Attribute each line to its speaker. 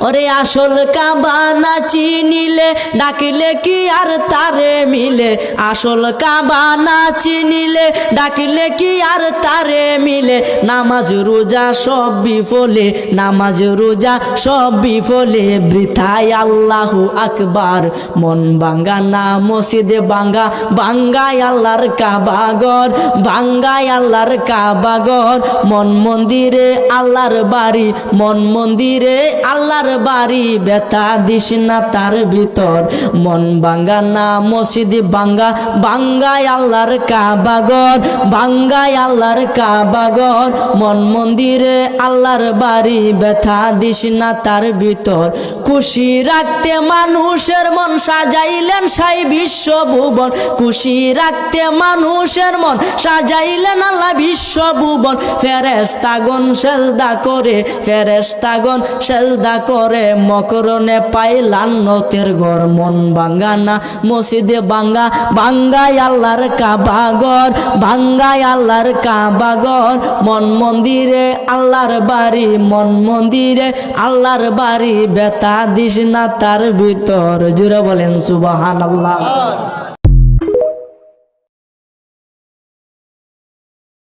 Speaker 1: ওরে আসল কাবা না চিনিলে ডাকিলে কি আর তারে মিলে আসল কাবা না চিনিলে ডাকিলে কি আর তারে মিলে নামাজ রোজা সব বিফলে নামাজ রোজা সব বিফলে বৃথায় আল্লাহু আকবার মন ভাঙ্গা না মসজিদে ভাঙ্গা ভাঙ্গায় আল্লাহর কাবা ঘর ভাঙ্গায় আল্লাহর কাবা ঘর মন মন্দিরে আল্লাহর বাড়ি মন মন্দিরে আল্লাহর বাড়ি ব্যথা দিস না তার ভিতর মন ভাঙ্গা না মসজিদে ভাঙ্গা ভাঙ্গায় আল্লাহর কাবা ঘর ভাঙ্গায় আল্লাহর কাবা ঘর মন মন্দিরে আল্লাহর বাড়ি ব্যথা দিস না তার ভিতর খুশি রাখতে মানুষের মন সাজাইলেন সাই বিশ্বভুবন খুশি রাখতে মানুষের মন সাজাইলেন আল্লাহ বিশ্বভুবন ফেরেশতাগণ সেজদা করে ফেরেশতাগণ সেজদা করে মকরণে পায় লান্নতের ঘর মন ভাঙ্গা না মসজিদে ভাঙ্গা ভাঙ্গায় আল্লাহর কাবা ঘর ভাঙ্গায় আল্লাহর কাবা ঘর মন মন্দিরে আল্লাহর বাড়ি মন মন্দিরে আল্লাহর বাড়ি ব্যথা দিস না তার ভিতর জুড়ে বলেন সুবহানাল্লাহ।